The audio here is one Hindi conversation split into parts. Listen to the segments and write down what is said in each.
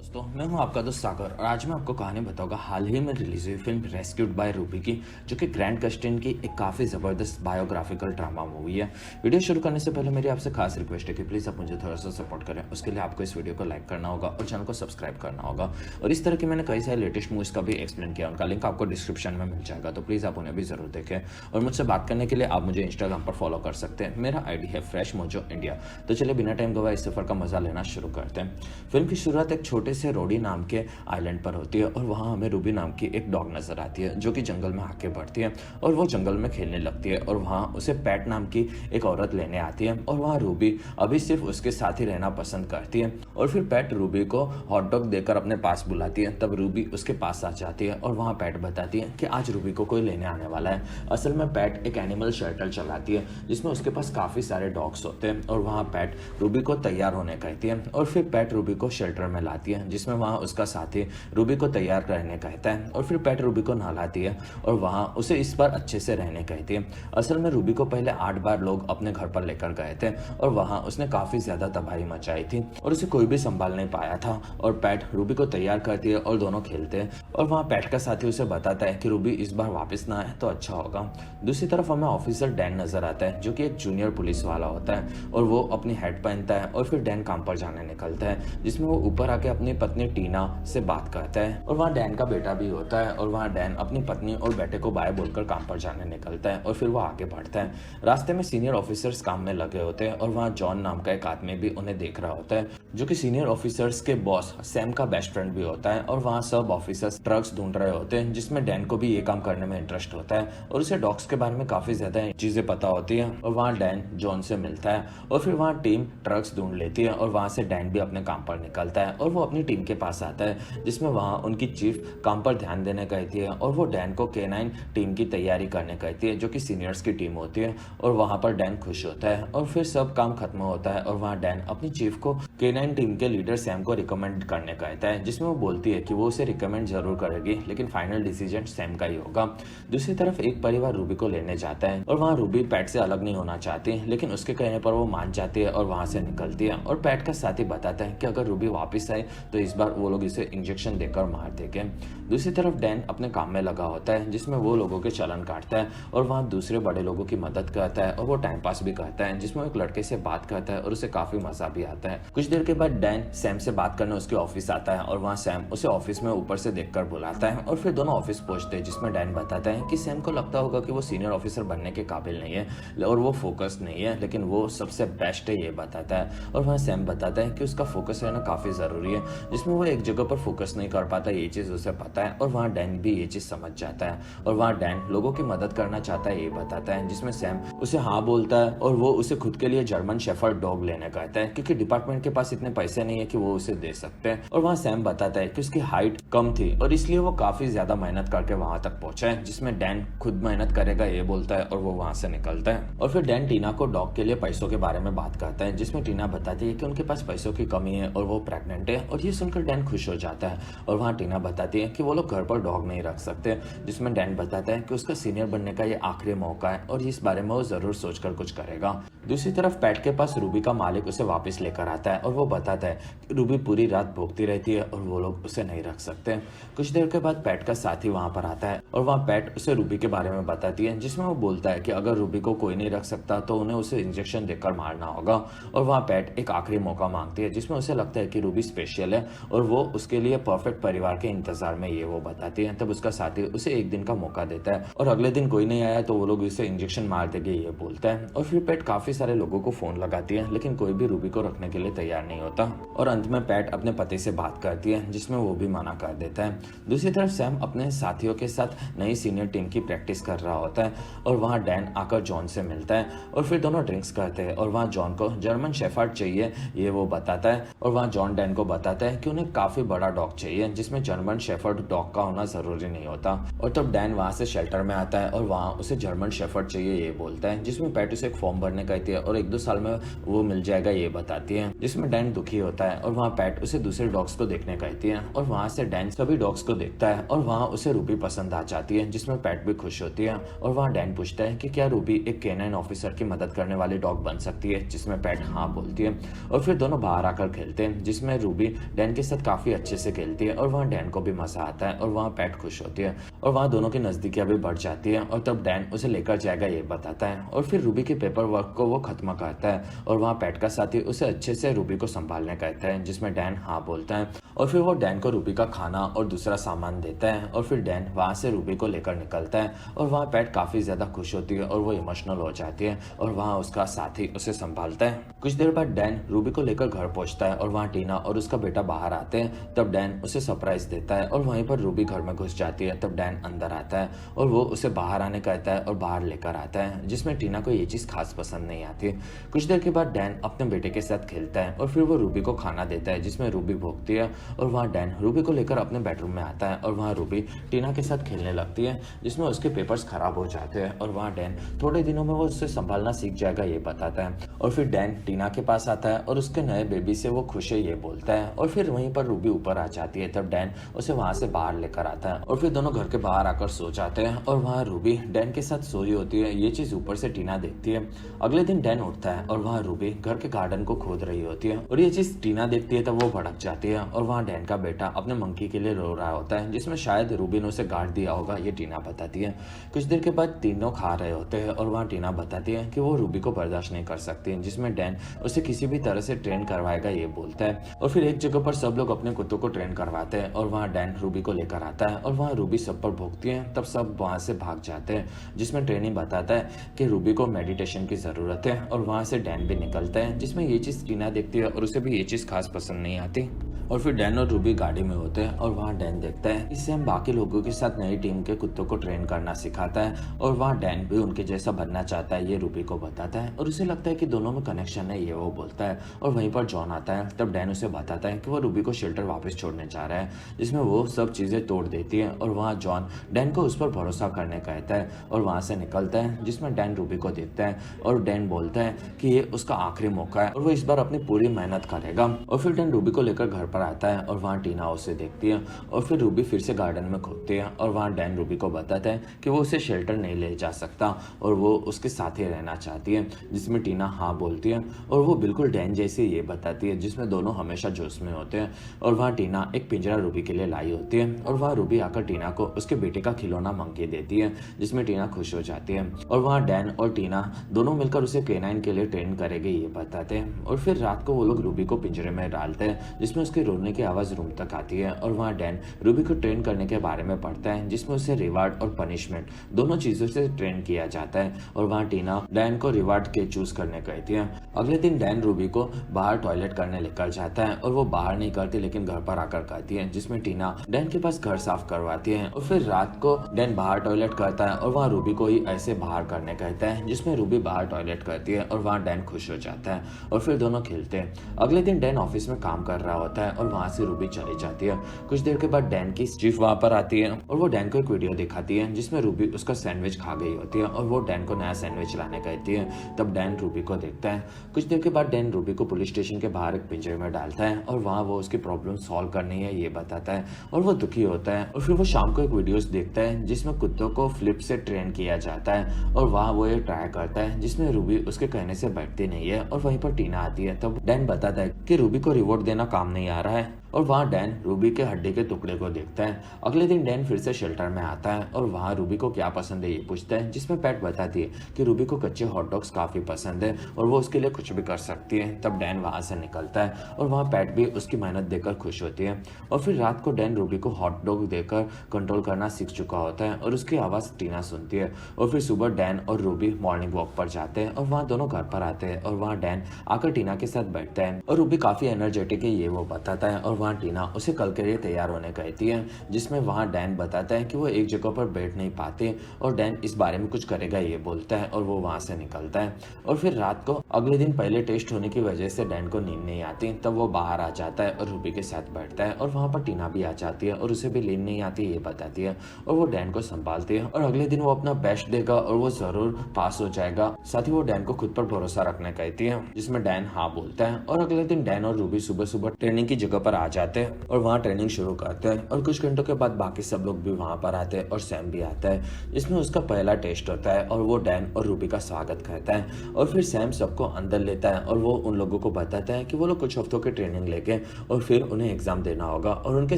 दोस्तों, मैं हूं आपका दोस्त सागर और आज मैं आपको कहानी बताऊंगा हाल ही में रिलीज हुई फिल्म रेस्क्यूड बाय रूबी की, जो कि ग्रैंड कस्टिन की एक काफ़ी ज़बरदस्त बायोग्राफिकल ड्रामा मूवी है। वीडियो शुरू करने से पहले मेरी आपसे खास रिक्वेस्ट है कि प्लीज़ आप मुझे थोड़ा सा सपोर्ट करें। उसके लिए आपको इस वीडियो को लाइक करना होगा और चैनल को सब्सक्राइब करना होगा। और इस तरह की मैंने कई सारे लेटेस्ट मूवीज़ का भी एक्सप्लेन किया, उनका लिंक आपको डिस्क्रिप्शन में मिल जाएगा, तो प्लीज़ आप उन्हें भी ज़रूर देखें। और मुझसे बात करने के लिए आप मुझे इंस्टाग्राम पर फॉलो कर सकते हैं। मेरा ID है फ्रेश मोजो इंडिया। तो चलिए बिना टाइम गवाए इस सफ़र का मजा लेना शुरू करते हैं। फिल्म की शुरुआत एक छोटे से रोडी नाम के आइलैंड पर होती है और वहाँ हमें रूबी नाम की एक डॉग नजर आती है, जो कि जंगल में आके बढ़ती है और वो जंगल में खेलने लगती है। और वहाँ उसे पैट नाम की एक औरत लेने आती है और वहाँ रूबी अभी सिर्फ उसके साथ ही रहना पसंद करती है। और फिर पैट रूबी को हॉट डॉग देकर अपने पास बुलाती है। तब रूबी उसके पास आ जाती है और वहाँ पैट बताती है कि आज रूबी को कोई लेने आने वाला है। असल में पैट एक एनिमल शेल्टर चलाती है जिसमें उसके पास काफ़ी सारे डॉग्स होते हैं। और वहाँ पैट रूबी को तैयार होने कहती है और फिर पैट रूबी को शेल्टर में लाती है, जिसमें वहाँ उसका साथी रूबी को तैयार रहने कहता है। और फिर पैट रूबी को नहलाती है और वहाँ उसे इस बार अच्छे से रहने कहती है। असल में रूबी को पहले 8 बार लोग अपने घर पर लेकर गए थे और वहाँ उसने काफ़ी ज़्यादा तबाही मचाई थी और उसे कोई भी संभाल नहीं पाया था। और पैट रूबी को तैयार करती है और दोनों खेलते हैं। और वहाँ पैट का साथी उसे बताता है कि रूबी इस बार वापस ना आए तो अच्छा होगा। दूसरी तरफ हमें ऑफिसर डैन नजर आता है, जो कि एक जूनियर पुलिस वाला होता है और वो अपनी हैट पहनता है। और फिर डैन काम पर जाने निकलता है, जिसमें वो ऊपर आके अपनी पत्नी टीना से बात करता है। और वहाँ डैन का बेटा भी होता है और वहाँ डैन अपनी पत्नी और बेटे को बाय बोलकर काम पर जाने निकलता है और फिर वो आगे बढ़ता है। रास्ते में सीनियर ऑफिसर्स काम में लगे होते हैं और वहाँ जॉन नाम का एक आदमी भी उन्हें देख रहा होता है, जो कि सीनियर ऑफिसर्स के बॉस सैम का बेस्ट फ्रेंड भी होता है। और वहाँ सब ऑफिसर्स ड्रग्स ढूंढ रहे होते हैं, जिसमें डैन को भी ये काम करने में इंटरेस्ट होता है और उसे डॉग्स के बारे में काफी ज्यादा चीजें पता होती है। और वहाँ डैन जॉन से मिलता है और फिर वहाँ टीम ड्रग्स ढूंढ लेती है और वहाँ से डैन भी अपने काम पर निकलता है और वो अपनी टीम के पास आता है, जिसमें वहाँ उनकी चीफ काम पर ध्यान देने कहती है और वो डैन को K9 टीम की तैयारी करने कहती है, जो कि सीनियर्स की टीम होती है। और वहाँ पर डैन खुश होता है और फिर सब काम खत्म होता है और वहाँ डैन अपनी चीफ को K9 टीम के लीडर सैम को रिकमेंड करने कहता है, जिसमें वो बोलती है कि वो उसे रिकमेंड जरूर करेगी, लेकिन फाइनल डिसीजन सैम का ही होगा। दूसरी तरफ एक परिवार रूबी को लेने जाता है और वहाँ रूबी पैट से अलग नहीं होना चाहती, लेकिन उसके कहने पर वो मान जाती है और वहाँ से निकलती है। और पैट का साथी बताता है कि अगर रूबी वापस आए तो इस बार वो लोग इसे इंजेक्शन देकर मार देंगे। दूसरी तरफ डैन अपने काम में लगा होता है, जिसमें वो लोगों के चालान काटता है और वहाँ दूसरे बड़े लोगों की मदद करता है और वो टाइम पास भी करता है, जिसमें एक लड़के से बात करता है और उसे काफी मजा भी आता है। कुछ देर के बाद डैन सैम से बात करने उसके ऑफिस आता है और वहाँ सैम उसे ऑफिस में ऊपर से देखकर बुलाता है और फिर दोनों ऑफिस पहुंचते हैं, जिसमें डैन बताता है कि सैम को लगता होगा कि वो सीनियर ऑफिसर बनने के काबिल नहीं है और वो फोकस नहीं है, लेकिन वो सबसे बेस्ट है, ये बताता है। और वहाँ सैम बताता है कि उसका फोकस रहना काफी जरूरी है, जिसमें वो एक जगह पर फोकस नहीं कर पाता, ये चीज उसे पता है। और वहाँ डैन भी ये चीज समझ जाता है और वहाँ डैन लोगों की मदद करना चाहता है, ये बताता है, जिसमें सैम उसे हाँ बोलता है और वो उसे खुद के लिए जर्मन शेफर्ड डॉग लेने कहता है, क्योंकि डिपार्टमेंट के पास इतने पैसे नहीं है कि वो उसे दे सकते हैं। और वहाँ सैम बताता है कि उसकी हाइट कम थी और इसलिए वो काफी ज्यादा मेहनत करके वहां तक पहुंचा है, जिसमें डैन खुद मेहनत करेगा, ये बोलता है और वो वहां से निकलता है। और फिर डैन टीना को डॉग के लिए पैसों के बारे में बात करता है, जिसमें टीना बताती है कि उनके पास पैसों की कमी है और वो प्रेग्नेंट है। और ये सुनकर डैन खुश हो जाता है और वहाँ टीना बताती है कि वो लोग घर पर डॉग नहीं रख सकते, जिसमें डैन बताता है कि उसका सीनियर बनने का ये आखिरी मौका है और इस बारे में वो जरूर सोचकर कुछ करेगा। दूसरी तरफ पैट के पास रूबी का मालिक उसे वापस लेकर आता है और वो बताता है कि रूबी पूरी रात भोगती रहती है और वो लोग उसे नहीं रख सकते। कुछ देर के बाद पैट का साथी वहां पर आता है और वहाँ पैट उसे रूबी के बारे में बताती है, जिसमें वो बोलता है कि अगर रूबी को कोई नहीं रख सकता तो उन्हें उसे इंजेक्शन देकर मारना होगा। और वहाँ पैट एक आखिरी मौका मांगती है, जिसमें उसे लगता है कि रूबी स्पेशल है और वो उसके लिए परफेक्ट परिवार के इंतजार में, ये वो बताती है। तब उसका साथी उसे एक दिन का मौका देता है और अगले दिन कोई नहीं आया तो वो लोग उसे इंजेक्शन मार देंगे, ये बोलता है। और फिर पैट काफी सारे लोगों को फोन लगाती है, लेकिन कोई भी रूबी को रखने के लिए तैयार नहीं होता। और अंत में पैट अपने पति से बात करती है, जिसमें वो भी मना कर देता है। दूसरी तरफ सैम अपने साथियों के साथ नई सीनियर टीम की प्रैक्टिस कर रहा होता है और वहाँ डैन आकर जॉन से मिलता है और फिर दोनों ड्रिंक्स करते हैं। और वहाँ जॉन को जर्मन शेफर्ड चाहिए, ये वो बताता है। और वहाँ जॉन डैन को बताता है कि उन्हें काफी बड़ा डॉग चाहिए, जिसमें जर्मन शेफर्ड डॉग का होना जरूरी नहीं होता। और तब डैन वहाँ से शेल्टर में आता है और वहाँ उसे जर्मन शेफर्ड चाहिए, ये बोलता है, जिसमें पैट उसे एक फॉर्म भरने कहती थी और 1-2 साल में वो मिल जाएगा ये बताती है, जिसमें डैन दुखी होता है और वहाँ पैट उसे दूसरे डॉग्स को देखने कहती है और वहाँ से डैन सभी डॉग्स को देखता है और वहाँ उसे रूबी पसंद आ जाती है, जिसमें पैट भी खुश होती है। और वहाँ डैन पूछता है कि क्या रूबी एक कैनाइन ऑफिसर की मदद करने वाली डॉग बन सकती है, जिसमें पैट हाँ बोलती है। और फिर दोनों बाहर आकर खेलते हैं, जिसमें रूबी डैन के साथ काफी अच्छे से खेलती है और वहाँ डैन को भी मजा आता है और वहाँ पैट खुश होती है और वहाँ दोनों की नजदीकियां भी बढ़ जाती है। और तब डैन उसे लेकर जाएगा ये बताता है और फिर रूबी के पेपर वर्क को वो खत्म करता है और वहाँ पैट का साथी उसे अच्छे से रूबी को संभालने कहता है, जिसमें डैन हाँ बोलता है। और फिर वो डैन को रूबी का खाना और दूसरा सामान देता है और फिर डैन वहाँ से रूबी को लेकर निकलता है और वहाँ पैट काफी ज्यादा खुश होती है और वो इमोशनल हो जाती है और वहाँ उसका साथी उसे संभालता है। कुछ देर बाद डैन रूबी को लेकर घर पहुंचता है और वहाँ टीना और उसका बेटा बाहर आते हैं। तब डैन उसे सरप्राइज देता है और वहीं पर रूबी घर में घुस जाती है। तब डैन अंदर आता है और वो उसे बाहर आने कहता है और बाहर लेकर आता है, जिसमें टीना को ये चीज खास पसंद नहीं आती। कुछ देर के बाद डैन अपने बेटे के साथ खेलता है और फिर वो रूबी को खाना देता है, जिसमें रूबी भोगती है और वहाँ डैन रूबी को लेकर अपने बेडरूम में आता है और वहाँ रूबी टीना के साथ खेलने लगती है, जिसमें उसके पेपर्स खराब हो जाते हैं और वहाँ डैन थोड़े दिनों में वो उससे संभालना सीख जाएगा ये बताता है। और फिर डैन टीना के पास आता है और उसके नए बेबी से वो खुश है ये बोलता है और फिर वहीं पर रूबी ऊपर आ जाती है। तब डैन उसे वहां से बाहर लेकर आता है और फिर दोनों घर के बाहर आकर सो जाते हैं और वहाँ रूबी डैन के साथ सोई होती है। ये चीज ऊपर से टीना देखती है। अगले दिन डैन उठता है और वहाँ रूबी घर के गार्डन को खोद रही होती है और ये चीज टीना देखती है। तब वो भड़क जाती है और वहाँ डैन का बेटा अपने मंकी के लिए रो रहा होता है, जिसमें शायद रूबी ने उसे गाड़ दिया होगा, ये टीना बताती है। कुछ देर के बाद तीनों खा रहे होते हैं और वहाँ टीना बताती है कि वो रूबी को बर्दाश्त नहीं कर सकती, जिसमें डैन उसे किसी भी तरह से ट्रेन करवाएगा ये बोलता है। और फिर एक जगह पर सब लोग अपने कुत्तों को ट्रेन करवाते हैं और वहाँ डैन रूबी को लेकर आता है और वहाँ रूबी सब पर भोगती है। तब सब वहाँ से भाग जाते हैं, जिसमें ट्रेनिंग बताता है कि रूबी को मेडिटेशन की जरूरत है और वहाँ से डैन भी निकलता है, जिसमें ये चीज टीना देखती है और उसे भी ये चीज खास पसंद नहीं आती। और फिर डैन और रूबी गाड़ी में होते हैं और वहाँ डैन देखता है इससे हम बाकी लोगों के साथ नई टीम के कुत्तों को ट्रेन करना सिखाता है और वहाँ डैन भी उनके जैसा बनना चाहता है ये रूबी को बताता है और उसे लगता है कि दोनों में कनेक्शन है ये वो बोलता है। और वहीं पर जॉन आता है। तब डैन उसे बताता है कि वो रूबी को शेल्टर वापस छोड़ने जा रहा है, जिसमें वो सब चीजें तोड़ देती है और वहाँ जॉन डैन को उस पर भरोसा करने कहता है और वहाँ से निकलता है, जिसमें डैन रूबी को देखता है और डैन बोलता है कि ये उसका आखिरी मौका है और वो इस बार अपनी पूरी मेहनत करेगा। और फिर डैन रूबी को लेकर घर पर आता है और वहाँ टीना उसे देखती है और फिर रूबी फिर से गार्डन में खोदती है और वहाँ डैन रूबी को बताता है कि वो उसे शेल्टर नहीं ले जा सकता और वो उसके साथ ही रहना चाहती है, जिसमें टीना हाँ बोलती है और वो बिल्कुल डैन जैसी ये बताती है, जिसमें दोनों हमेशा जोश में होते हैं। और वहाँ टीना एक पिंजरा रूबी के लिए लाई होती है और वहाँ रूबी आकर टीना को उसके बेटे का खिलौना मंकी देती है, जिसमें टीना खुश हो जाती है। और वहाँ डैन और टीना दोनों मिलकर उसे केनाइन के लिए ट्रेन करेंगे ये बताते हैं। और फिर रात को वो लोग रूबी को पिंजरे में डालते हैं, जिसमें उसके रोने की आवाज रूम तक आती है और वहाँ डैन रूबी को ट्रेन करने के बारे में पढ़ता है, जिसमें उसे रिवार्ड और पनिशमेंट दोनों चीजों से ट्रेन किया जाता है। और वहाँ टीना डैन को रिवार्ड के चूज करने कहती है। अगले दिन डैन रूबी को बाहर टॉयलेट करने लेकर जाता है और वो बाहर नहीं करती लेकिन घर पर आकर कहती है, जिसमें टीना डैन के पास घर साफ करवाती है। और फिर रात को डैन बाहर टॉयलेट करता है और वहाँ रूबी को ही ऐसे बाहर करने कहता है, जिसमें रूबी बाहर टॉयलेट करती है और वहाँ डैन खुश हो जाता है और फिर दोनों खेलते हैं। अगले दिन डैन ऑफिस में काम कर रहा होता है और वहाँ से रूबी चली जाती है। कुछ देर के बाद डैन की चीफ वहाँ पर आती है और वो डैन को एक वीडियो दिखाती है, जिसमें रूबी उसका सैंडविच खा गई होती है और वो डैन को नया सैंडविच लाने कहती है। तब डैन रूबी को देखता है। कुछ देर के बाद डैन रूबी को पुलिस स्टेशन के बाहर एक पिंजरे में डालता है और वहाँ वो उसकी प्रॉब्लम सॉल्व करनी है ये बताता है और वो दुखी होता है। और फिर वो शाम को एक वीडियोस देखता है जिसमें कुत्तों को फ्लिप से ट्रेन किया जाता है और वहाँ वो ये ट्राई करता है, जिसमें रूबी उसके कहने से बैठती नहीं है। और वहीं पर टीना आती है। तब डैन बताता है कि रूबी को रिवॉर्ड देना काम नहीं आ रहा है और वहाँ डैन रूबी के हड्डी के टुकड़े को देखता है। अगले दिन डैन फिर से शेल्टर में आता है और वहाँ रूबी को क्या पसंद है ये पूछता है, जिसमें पैट बताती है कि रूबी को कच्चे हॉट डॉग्स काफी पसंद है और वो उसके लिए कुछ भी कर सकती है। तब डैन वहाँ से निकलता है और वहाँ पैट भी उसकी मेहनत देखकर खुश होती है। और फिर रात को डैन रूबी को हॉट डॉग देकर कंट्रोल करना सीख चुका होता है और उसकी आवाज टीना सुनती है। और फिर सुबह डैन और रूबी मॉर्निंग वॉक पर जाते हैं और वहाँ दोनों घर पर आते हैं और वहाँ डैन आकर टीना के साथ बैठता है और रूबी काफी एनर्जेटिक है ये वो बताता है और वहाँ टीना उसे कल के लिए तैयार होने कहती है, जिसमें वहाँ डैन बताता है कि वो एक जगह पर बैठ नहीं पाते और डैन इस बारे में कुछ करेगा ये बोलता है और वो वहाँ से निकलता है। और फिर रात को अगले दिन पहले टेस्ट होने की वजह से डैन को नींद नहीं आती, तब वो बाहर आ जाता है और रूबी के साथ बैठता है और वहाँ पर टीना भी आ जाती है और उसे भी नींद नहीं आती ये बताती है और वो डैन को संभालती है और अगले दिन वो अपना बेस्ट देगा और वो जरूर पास हो जाएगा। साथ ही वो डैन को खुद पर भरोसा रखने कहती है, जिसमें डैन हाँ बोलता है। और अगले दिन डैन और रूबी सुबह सुबह ट्रेनिंग की जगह पर आ जाते हैं और वहाँ ट्रेनिंग शुरू करते हैं और कुछ घंटों के बाद बाकी सब लोग भी वहाँ पर आते हैं और सैम भी आता है, जिसमें उसका पहला टेस्ट होता है और वो डैन और रूबी का स्वागत करता है। और फिर सैम सबको अंदर लेता है और वो उन लोगों को बताता है कि वो लोग कुछ हफ्तों की ट्रेनिंग लेके और फिर उन्हें एग्जाम देना होगा और उनके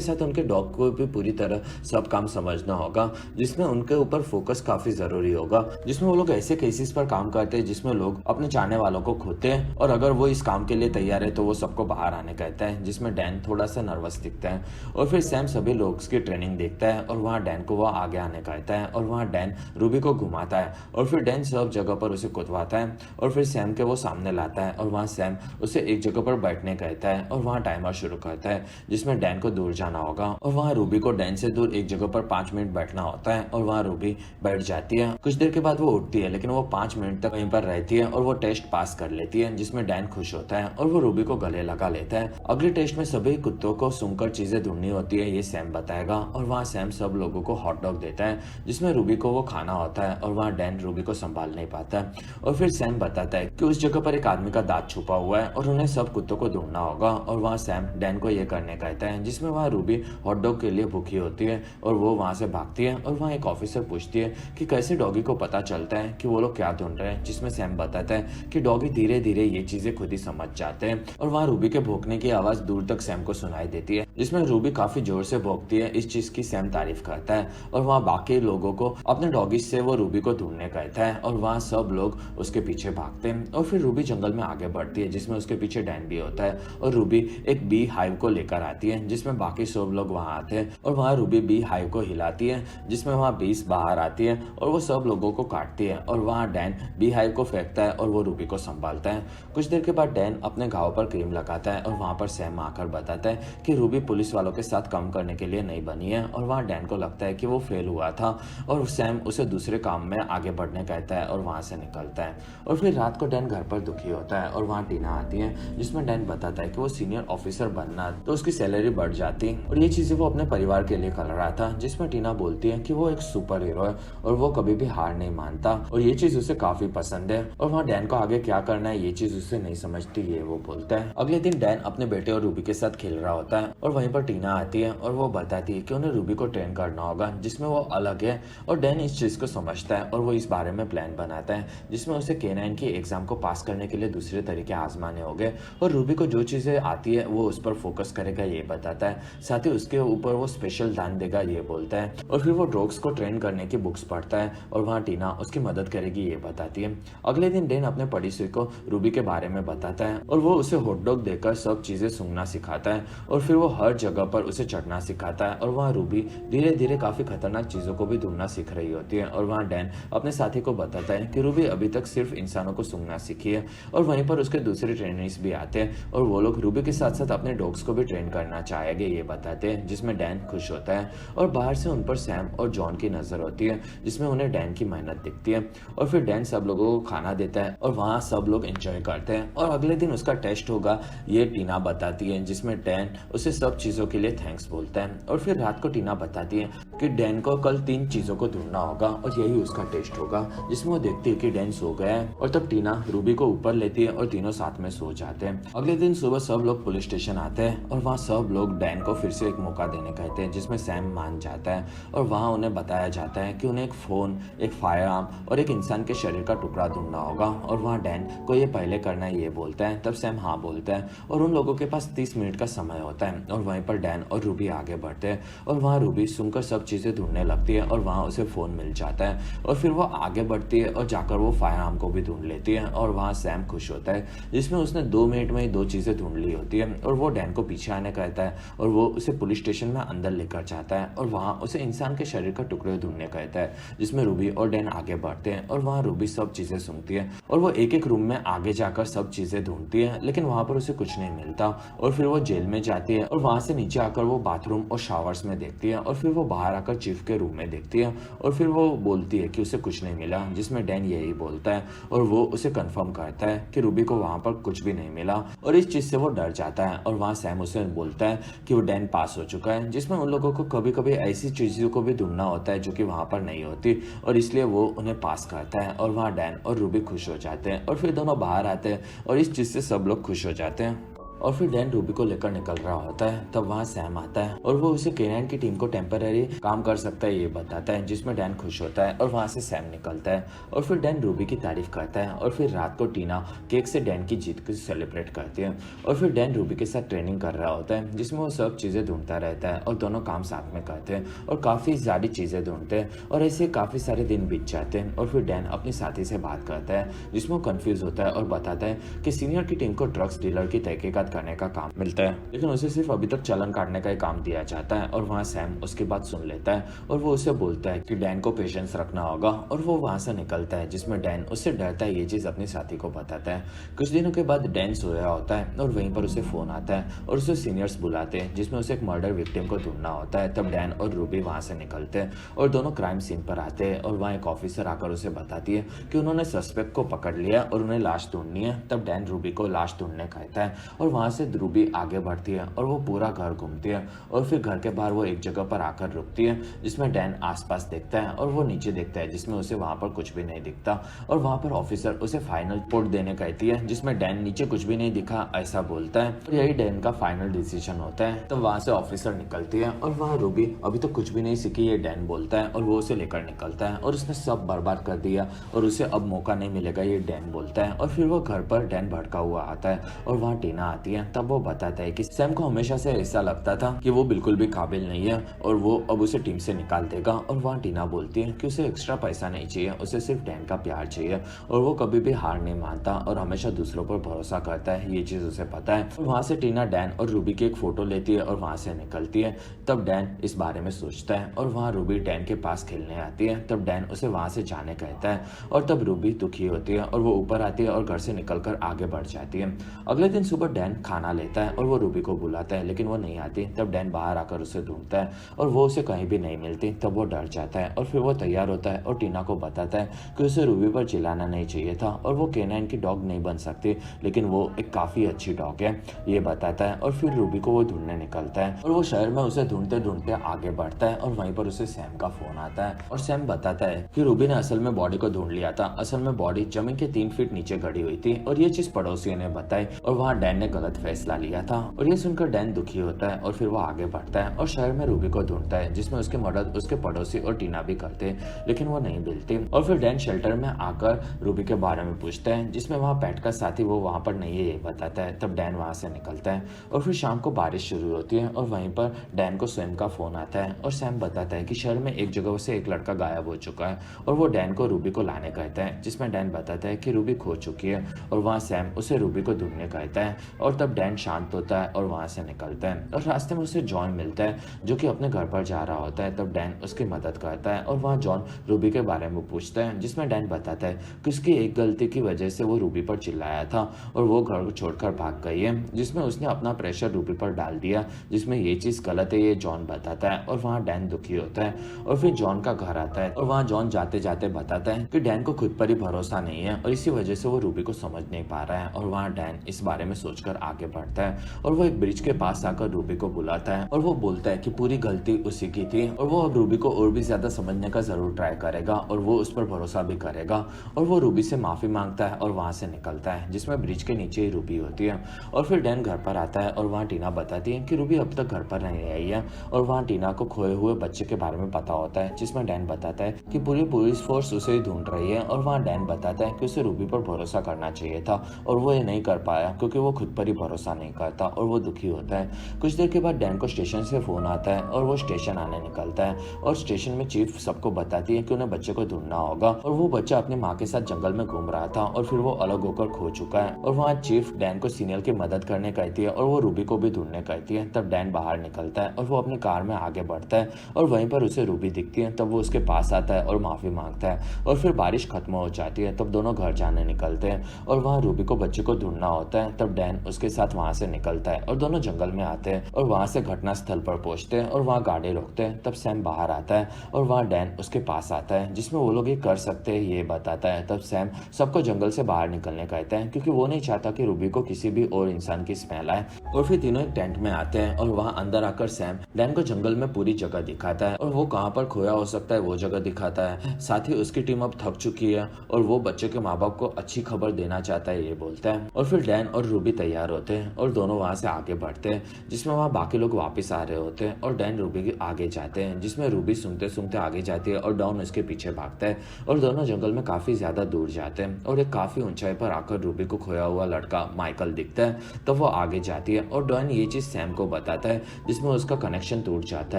साथ उनके डॉग को भी पूरी तरह सब काम समझना होगा, जिसमें उनके ऊपर फोकस काफी जरूरी होगा, जिसमें वो लोग ऐसे केसेस पर काम करते हैं जिसमें लोग अपने चाहने वालों को खोते हैं और अगर वो इस काम के लिए तैयार है तो वो सबको बाहर आने कहता है, जिसमें डैन थोड़ा सा नर्वस दिखता है। और फिर सैम सभी लोग की ट्रेनिंग देखता है और वहाँ डैन को वो आगे आने कहता है और वहाँ डैन रूबी को घुमाता है और फिर डैन सब जगह पर उसे कुदवाता है और फिर सैम के वो सामने लाता है और वहाँ सैम उसे एक जगह पर बैठने कहता है और वहाँ टाइमर शुरू करता है, जिसमें डैन को दूर जाना होगा और वहाँ रूबी को डैन से दूर एक जगह पर 5 मिनट बैठना होता है और वहाँ रूबी बैठ जाती है। कुछ देर के बाद वो उठती है, लेकिन वो 5 मिनट तक वहीं पर रहती है और वो टेस्ट पास कर लेती है, जिसमें डैन खुश होता है और वो रूबी को गले लगा लेता है। अगले टेस्ट में सभी कुत्तों को सूंघकर चीजें ढूंढनी होती है, ये सैम बताएगा और वहाँ सैम सब लोगों को हॉट डॉग देता है, जिसमें रूबी को वो खाना होता है और वहाँ डैन रूबी को संभाल नहीं पाता है। और फिर सैम बताता है कि उस जगह पर एक आदमी का दांत छुपा हुआ है और उन्हें सब कुत्तों को ढूंढना होगा और वहाँ सैम डैन को ये करने कहता है, जिसमें वहाँ रूबी हॉट डॉग के लिए भूखी होती है और वो वहाँ से भागती है और वहाँ एक ऑफिसर पूछती है कि कैसे डॉगी को पता चलता है कि वो लोग क्या ढूंढ रहे हैं, जिसमें सैम बताता है कि डॉगी धीरे धीरे ये चीजें खुद ही समझ जाते हैं। और वहाँ रूबी के भौंकने की आवाज दूर तक सैम को सुनाई देती है, जिसमें रूबी काफी जोर से भौंकती है। इस चीज की सैम तारीफ करता है और वहाँ बाकी लोगों को अपने डॉगी से वो रूबी को ढूंढने कहता है और वहाँ सब लोग उसके पीछे भागते हैं। और फिर रूबी जंगल में आगे बढ़ती है, जिसमें उसके पीछे डैन भी होता है और रूबी एक बी हाइव को लेकर आती है, जिसमें बाकी सब लोग वहाँ आते हैं और वहाँ रूबी बी हाइव को हिलाती है, जिसमें वहाँ बीस बाहर आती है और वो सब लोगों को काटती है और वहाँ डैन बी हाइव को फेंकता है और वो रूबी को संभालता है। कुछ देर के बाद डैन अपने घाव पर क्रीम लगाता है और वहाँ पर सैम आकर बताता है कि रूबी पुलिस वालों के साथ काम करने के लिए नहीं बनी है और वहाँ डैन को लगता है कि वो फेल हुआ था और सैम उसे दूसरे काम में आगे बढ़ने कहता है और वहाँ से निकलता है। और फिर रात को डैन घर पर दुखी होता है और वहाँ टीना आती है, जिसमें डैन बताता है कि वो सीनियर ऑफिसर बनना तो उसकी सैलरी बढ़ जाती और ये चीजें वो अपने परिवार के लिए कर रहा था, जिसमें टीना बोलती है कि वो एक सुपर हीरो है और वो कभी भी हार नहीं मानता और ये चीज उसे काफी पसंद है। और वहाँ डैन को आगे क्या करना है ये चीज उसे नहीं समझती ये वो बोलता है। अगले दिन डैन अपने बेटे और रूबी के साथ खेल रहा होता है और वहीं पर टीना आती है और वो बताती है कि उन्हें रूबी को ट्रेन करना होगा, जिसमें वो अलग है और डैन इस चीज को समझता है और वो इस बारे में प्लान बनाता है, जिसमें उसे K9 की एग्जाम को पास करने के लिए दूसरे तरीके आजमाने होंगे और रूबी को जो चीजें आती है वो उस पर फोकस करेगा ये बताता है, साथ ही उसके ऊपर वो स्पेशल ध्यान देगा ये बोलता है। और फिर वो डॉग्स को ट्रेन करने की बुक्स पढ़ता है और वहाँ टीना उसकी मदद करेगी ये बताती है। अगले दिन डैन अपने पड़ोसी को रूबी के बारे में बताता है और वो उसे हॉट डॉग देकर सब चीजें सूंघना सिखाता है और फिर वो हर जगह पर उसे चढ़ना सिखाता है और वहाँ रूबी धीरे धीरे काफी खतरनाक चीजों को भी ढूंढना सीख रही होती है। और वहाँ डैन अपने साथी को बताता है कि रूबी अभी तक सिर्फ इंसानों को सूंघना सीखी है और वहीं पर उसके दूसरे ट्रेनर्स भी आते हैं और वो लोग रूबी के साथ साथ अपने डॉग्स को भी ट्रेन करना चाहेंगे ये बताते हैं, जिसमें डैन खुश होता है। और बाहर से उन पर सैम और जॉन की नजर होती है, जिसमें उन्हें डैन की मेहनत दिखती है। और फिर डैन सब लोगों को खाना देता है और वहाँ सब लोग एंजॉय करते हैं। और अगले दिन उसका टेस्ट होगा ये टीना बताती है, जिसमें डैन उसे सब चीजों के लिए थैंक्स बोलता है। और फिर रात को टीना बताती है कि डैन को कल 3 चीजों को ढूंढना होगा और यही उसका टेस्ट होगा, जिसमें वो देखती है कि डैन सो गया है और तब टीना रूबी को ऊपर लेती है और तीनों साथ में सो जाते हैं। अगले दिन सुबह सब लोग पुलिस स्टेशन आते हैं और वहाँ सब लोग डैन को फिर से एक मौका देने कहते हैं, जिसमें सैम मान जाता है और वहाँ उन्हें बताया जाता है कि उन्हें एक फोन, एक फायर आर्म और एक इंसान के शरीर का टुकड़ा ढूंढना होगा और वहाँ डैन को ये पहले करना है ये बोलता है। तब सैम हाँ बोलता है और उन लोगों के पास 30 मिनट का समय होता है और वहीं पर डैन और रूबी आगे बढ़ते हैं और वहाँ रूबी सुनकर सब चीजें ढूंढने लगती है और वहाँ उसे फोन मिल जाता है और फिर वो आगे बढ़ती है और जाकर वो फायर आर्म को भी ढूंढ लेती है और वहाँ सैम खुश होता है, जिसमें उसने 2 मिनट में ही 2 चीजें ढूंढ ली होती है। और वो डैन को पीछे आने कहता है और वो उसे पुलिस स्टेशन में अंदर लेकर जाता है और वहाँ उसे इंसान के शरीर का टुकड़े ढूंढने कहता है, जिसमें रूबी और डैन आगे बढ़ते हैं और वहाँ रूबी सब चीजें सूंघती है और वो एक एक रूम में आगे जाकर सब चीजें ढूंढती है, लेकिन वहाँ पर उसे कुछ नहीं मिलता और फिर वो जेल में जाती है और वहाँ से नीचे आकर वो बाथरूम और शावर्स में देखती है और फिर वो बाहर आकर चीफ के रूम में देखती है और फिर वो बोलती है कि उसे कुछ नहीं मिला, जिसमें डैन यही बोलता है और वो उसे कंफर्म करता है कि रूबी को वहाँ पर कुछ भी नहीं मिला और इस चीज़ से वो डर जाता है। और वहाँ सैम उसे बोलता है कि वो डैन पास हो चुका है, जिसमें उन लोगों को कभी कभी ऐसी चीज़ों को भी ढूंढना होता है जो कि वहाँ पर नहीं होती और इसलिए वो उन्हें पास करता है और वहाँ डैन और रूबी खुश हो जाते हैं और फिर दोनों बाहर आते हैं और इस चीज़ से सब लोग खुश हो जाते हैं। और फिर डैन रूबी को लेकर निकल रहा होता है, तब वहाँ सैम आता है और वो उसे केनाइन की टीम को टेम्पररी काम कर सकता है ये बताता है, जिसमें डैन खुश होता है और वहाँ से सैम निकलता है। और फिर डैन रूबी की तारीफ करता है और फिर रात को टीना केक से डैन की जीत को सेलिब्रेट करती है। और फिर डैन रूबी के साथ ट्रेनिंग कर रहा होता है, जिसमें वो सब चीज़ें ढूंढता रहता है और दोनों काम साथ में करते हैं और काफ़ी सारी चीज़ें ढूंढते हैं और ऐसे काफ़ी सारे दिन बीत जाते हैं। और फिर डैन अपनी साथी से बात करता है, जिसमें वो कन्फ्यूज होता है और बताता है कि सीनियर की टीम को ड्रग्स डीलर की तहकीकात करने का काम मिलता है, लेकिन उसे सिर्फ अभी तक चालान काटने का ही काम दिया जाता है। और वहाँ सैम उसकी बात सुन लेता है और वो उसे बोलता है कि डैन को पेशेंस रखना होगा और वो वहाँ से निकलता है, जिसमें डैन उससे डरता है ये चीज़ अपनी साथी को बताता है। कुछ दिनों के बाद डैन सोया होता है और वहीं पर उसे फ़ोन आता है और उसे सीनियर्स बुलाते हैं, जिसमें उसे एक मर्डर विक्टिम को ढूंढना होता है। तब डैन और रूबी वहाँ से निकलते हैं और दोनों क्राइम सीन पर आते हैं और वहाँ एक ऑफिसर आकर उसे बताती है कि उन्होंने सस्पेक्ट को पकड़ लिया और उन्हें लाश ढूंढनी है। तब डैन रूबी को लाश ढूंढने कहता है और वहाँ से रूबी आगे बढ़ती है और वो पूरा घर घूमती है और फिर घर के बाहर वो एक जगह पर आकर रुकती है, जिसमें डैन आसपास देखता है और वो नीचे देखता है, जिसमें उसे वहाँ पर कुछ भी नहीं दिखता। और वहाँ पर ऑफिसर उसे फाइनल रिपोर्ट देने कहती है, जिसमें डैन नीचे कुछ भी नहीं दिखा ऐसा बोलता है और यही डैन का फाइनल डिसीजन होता है। तो वहाँ से ऑफिसर निकलती है और वहाँ रूबी अभी तो कुछ भी नहीं सीखी ये डैन बोलता है और वो उसे लेकर निकलता है और उसने सब बर्बाद कर दिया और उसे अब मौका नहीं मिलेगा ये डैन बोलता है। और फिर वो घर पर डैन भड़का हुआ आता है और वहाँ टीना आती है। तब वो बताता है कि सैम को हमेशा से ऐसा लगता था कि वो बिल्कुल भी काबिल नहीं है और वो अब उसे टीम से निकाल देगा। और वहाँ टीना बोलती है कि उसे एक्स्ट्रा पैसा नहीं चाहिए, उसे सिर्फ डैन का प्यार चाहिए और वो कभी भी हार नहीं मानता और हमेशा दूसरों पर भरोसा करता है, ये चीज़ उसे पता है। और वहाँ से टीना डैन और रूबी की एक फ़ोटो लेती है और वहाँ से निकलती है। तब डैन इस बारे में सोचता है और वहाँ रूबी डैन के पास खेलने आती है। तब डैन उसे वहाँ से जाने कहता है और तब रूबी दुखी होती है और वो ऊपर आती है और घर से निकलकर आगे बढ़ जाती है। अगले दिन सुबह डैन खाना लेता है और वो रूबी को बुलाता है, लेकिन वो नहीं आती। तब डैन बाहर आकर उसे ढूंढता है और वो उसे कहीं भी नहीं मिलती। तब वो डर जाता है और फिर वो तैयार होता है और टीना को बताता है कि उसे रूबी पर चिल्लाना नहीं चाहिए था और वो केनाइन की डॉग नहीं बन सकती, लेकिन वो एक काफ़ी अच्छी डॉग है, ये बताता है। और फिर रूबी को वो ढूंढने निकलता है और वो शहर में उसे ढूंढते ढूंढते आगे बढ़ता है और वहीं पर उसे सैम का फोन आता है और सैम बताता है कि रूबी ने असल में बॉडी को ढूंढ लिया था। असल में बॉडी जमीन के 3 फीट नीचे गड़ी हुई थी और ये चीज पड़ोसियों ने बताई और वहाँ डैन ने गलत फैसला लिया था। और ये सुनकर डैन दुखी होता है और फिर वो आगे बढ़ता है और शहर में रूबी को ढूंढता है, जिसमें उसकी मदद उसके पड़ोसी और टीना भी करते हैं, लेकिन वो नहीं मिलती। और फिर डैन शेल्टर में आकर रूबी के बारे में पूछता है, जिसमें वहाँ बैठ कर साथी वो वहाँ पर नहीं है ये बताता है। तब डैन वहाँ से निकलता है और फिर शाम को बारिश शुरू होती है और वहीं पर डैन को सैम का फोन आता है और सैम बताता है कि शहर में एक जगह से एक लड़का गायब हो चुका है और वो डैन को रूबी को लाने कहता है, जिसमें डैन बताता है कि रूबी खो चुकी है और वहाँ सैम उसे रूबी को ढूंढने कहता है। और तब डैन शांत होता है और वहाँ से निकलता है और रास्ते में उसे जॉन मिलता है जो कि अपने घर पर जा रहा होता है। तब डैन उसकी मदद करता है और वहाँ जॉन रूबी के बारे में पूछता है, जिसमें डैन बताता है कि उसकी एक गलती की वजह से वो रूबी पर चिल्लाया था और वो घर को छोड़कर भाग गई है, जिसमें उसने अपना प्रेशर रूबी पर डाल दिया, जिसमें ये चीज़ गलत है ये जॉन बताता है। और वहाँ डैन दुखी होता है और फिर जॉन का घर आता है और वहाँ जॉन जाते जाते बताता है कि डैन को खुद पर ही भरोसा नहीं है और इसी वजह से वो रूबी को समझ नहीं पा रहा है। और वहाँ डैन इस बारे में सोचकर आगे बढ़ता है और वो एक ब्रिज के पास आकर रूबी को बुलाता है और वो बोलता है कि पूरी गलती उसी की थी और वो अब रूबी को और भी ज्यादा समझने का जरूर ट्राई करेगा और वो उस पर भरोसा भी करेगा। और वो रूबी से माफी मांगता है और वहाँ से निकलता है, जिसमें ब्रिज के नीचे ही रूबी होती है। और फिर डैन घर पर आता है और वहाँ टीना बताती है कि रूबी अब तक घर पर नहीं आई है और वहाँ टीना को खोए हुए बच्चे के बारे में पता होता है, जिसमें डैन बताता है कि पूरी पुलिस फोर्स उसे ही ढूंढ रही है। और वहाँ डैन बताता है कि उसे रूबी पर भरोसा करना चाहिए था और वो ये नहीं कर पाया क्योंकि वो खुद पर ही भरोसा नहीं करता और वो दुखी होता है। कुछ देर के बाद डैन को स्टेशन से फोन आता है और वो स्टेशन आने निकलता है और स्टेशन में चीफ सबको बताती है कि उन्हें बच्चे को ढूंढना होगा और वो बच्चा अपनी माँ के साथ जंगल में घूम रहा था और फिर वो अलग होकर खो चुका है। और वहाँ चीफ डैन को सीनियर की मदद करने कहती है और वो रूबी को भी ढूंढने कहती है। तब डैन बाहर निकलता है और वो अपनी कार में आगे बढ़ता है और वहीं पर उसे रूबी दिखती है। तब वो उसके पास आता है और माफी मांगता है और फिर बारिश खत्म हो जाती है। तब दोनों घर जाने निकलते हैं और वहाँ रूबी को बच्चे को ढूंढना होता है। तब डैन उसके उसके साथ वहाँ से निकलता है और दोनों जंगल में आते हैं और वहाँ से घटना स्थल पर पहुँचते हैं और वहाँ गाड़ी रोकते हैं। तब सैम बाहर आता है और वहाँ डैन उसके पास आता है, जिसमें वो लोग ये कर सकते हैं ये बताता है। तब सैम सबको जंगल से बाहर निकलने कहता है, क्योंकि वो नहीं चाहता कि रूबी को किसी भी और इंसान की स्मेल आए। और फिर तीनों एक टेंट में आते हैं और वहाँ अंदर आकर सैम डैन को जंगल में पूरी जगह दिखाता है और वो कहाँ पर खोया हो सकता है वो जगह दिखाता है। साथ ही उसकी टीम अब थक चुकी है और वो बच्चे के माँ बाप को अच्छी खबर देना चाहता है ये बोलता है। और फिर डैन और रूबी तैयार होते हैं और दोनों वहाँ से आगे बढ़ते हैं, जिसमें वहाँ बाकी लोग वापस आ रहे होते हैं और डैन रूबी के आगे जाते हैं, जिसमें रूबी सूंघते सूंघते आगे जाती है और डॉन उसके पीछे भागता है और दोनों जंगल में काफी ज्यादा दूर जाते हैं और एक काफी ऊंचाई पर आकर रूबी को खोया हुआ लड़का माइकल दिखता है। तो वो आगे जाती है और डॉन ये चीज सैम को बताता है, जिसमें उसका कनेक्शन टूट जाता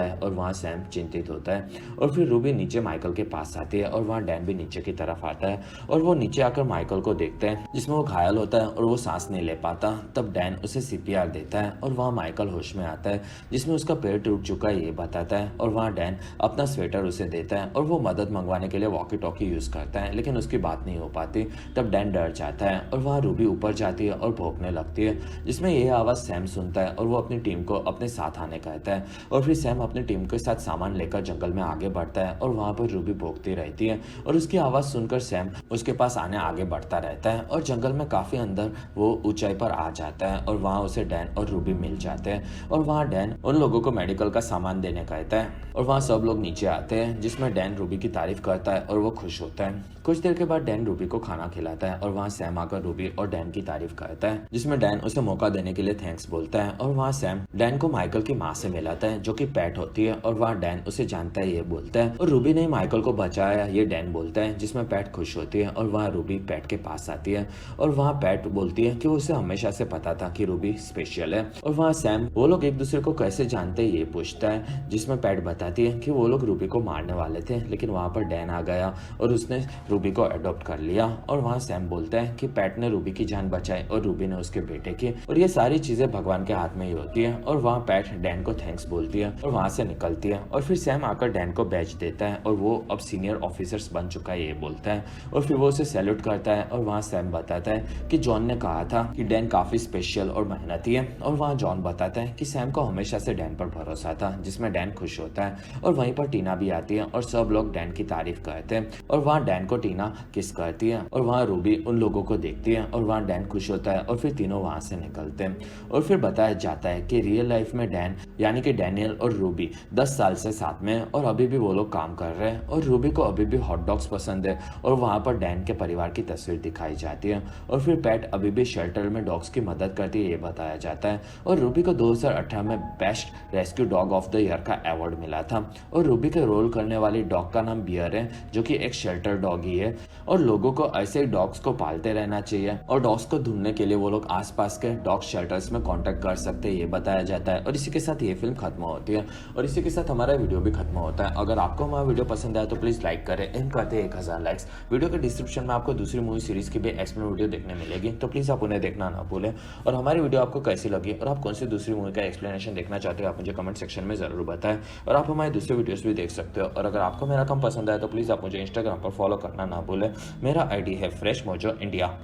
है और वहाँ सैम चिंतित होता है। और फिर रूबी नीचे माइकल के पास आती है और वहाँ डैन भी नीचे की तरफ आता है और वो नीचे आकर माइकल को देखते हैं, जिसमें वो घायल होता है और वो सांस नहीं ले पाता। तब डैन उसे सीपीआर देता है और वहाँ माइकल होश में आता है, जिसमें उसका पैर टूट चुका है ये बताता है। और वहाँ डैन अपना स्वेटर उसे देता है और वो मदद मंगवाने के लिए वॉकी टॉकी यूज करता है, लेकिन उसकी बात नहीं हो पाती। तब डैन डर जाता है और वहाँ रूबी ऊपर जाती है और भौंकने लगती है, जिसमें यह आवाज सैम सुनता है और वो अपनी टीम को अपने साथ आने कहता है। और फिर सैम अपनी टीम के साथ सामान लेकर जंगल में आगे बढ़ता है और वहाँ पर रूबी भौंकती रहती है और उसकी आवाज सुनकर सैम उसके पास आने आगे बढ़ता रहता है और जंगल में काफी अंदर वो ऊंचाई पर आ जाता है और वहाँ उसे डैन और रूबी मिल जाते हैं और वहाँ डैन उन लोगों को मेडिकल का सामान देने कहता है और वहाँ सब लोग नीचे आते हैं, जिसमें डैन रूबी की तारीफ करता है और वो खुश होता है। कुछ देर के बाद डैन रूबी को खाना खिलाता है और वहाँ सैम आकर रूबी और डैन की तारीफ करता है, जिसमें डैन उसे मौका देने के लिए थैंक्स बोलता है। और वहाँ सैम डैन को माइकल की माँ से मिलाता है, जो कि पैट होती है, और वहाँ डैन उसे जानता है ये बोलता है। और रूबी ने माइकल को बचाया ये डैन बोलता है, जिसमें पैट खुश होती है। और वहाँ रूबी पैट के पास आती है और वहाँ पैट बोलती है कि उसे हमेशा से पता था कि रूबी स्पेशल है। और वहाँ सैम वो लोग एक दूसरे को कैसे जानते हैं ये पूछता है, जिसमें पैट बताती है कि वो लोग रूबी को मारने वाले थे, लेकिन वहाँ पर डैन आ गया और उसने रूबी को अडॉप्ट कर लिया। और वहाँ सैम बोलता है कि पैट ने रूबी की जान बचाई और रूबी ने उसके बेटे की, और ये सारी चीजें भगवान के हाथ में ही होती है। और वहाँ पैट डैन को थैंक्स बोलती है और वहाँ से निकलती है। और फिर सैम आकर डैन को बैच देता है और वो अब सीनियर ऑफिसर्स बन चुका है ये बोलता है। और फिर वो उसे सैल्यूट करता है और वहाँ सैम बताता है कि जॉन ने कहा था कि डैन काफी स्पेशल और मेहनती है। और वहाँ जॉन बताता है कि सैम को हमेशा से डैन पर भरोसा था, जिसमें डैन खुश होता है। और वहीं पर टीना भी आती है और सब लोग डैन की तारीफ करते हैं और वहाँ डैन को टीना किस करती है और वहाँ रूबी उन लोगों को देखती है और वहाँ डैन खुश होता है और फिर तीनों वहाँ से निकलते हैं। और फिर बताया जाता है कि रियल लाइफ में डैन यानी कि डैनियल और रूबी 10 साल से साथ में हैं और अभी भी वो लोग काम कर रहे हैं। और रूबी को अभी भी हॉट डॉग्स पसंद है और वहाँ पर डैन के परिवार की तस्वीर दिखाई जाती है। और फिर पैट अभी भी शेल्टर में डॉग्स की मदद करती है ये बताया जाता है। और रूबी को 2018 में best rescue dog of the year का अवार्ड मिला था। और रूबी के रोल करने वाली डॉग का नाम बियर है, जो कि एक शेल्टर डॉग ही है। और लोगों को ऐसे ही डॉग्स को पालते रहना चाहिए और डॉग्स को ढूंढने के लिए वो लोग आसपास के डॉग शेल्टर्स में कांटेक्ट कर सकते हैं ये बताया जाता है। और इसी के साथ ये फिल्म खत्म होती है और इसी के साथ हमारा वीडियो भी खत्म होता है। अगर आपको हमारा वीडियो पसंद आया तो प्लीज लाइक करें, एम करते हैं 1000 लाइक्स। वीडियो के डिस्क्रिप्शन में आपको दूसरी मूवी सीरीज की भी एक्सप्लेन वीडियो देखने मिलेगी, तो प्लीज आप उन्हें देखना ना भूलें। और हमारी वीडियो आपको कैसी लगी और आप कौन सी दूसरी मूवी का एक्सप्लेनेशन देखना चाहते हो आप मुझे कमेंट सेक्शन में जरूर बताएं। और आप हमारे दूसरे वीडियोस भी देख सकते हो। और अगर आपको मेरा काम पसंद आया तो प्लीज आप मुझे इंस्टाग्राम पर फॉलो करना ना भूलें। मेरा आईडी है फ्रेश मोजो इंडिया।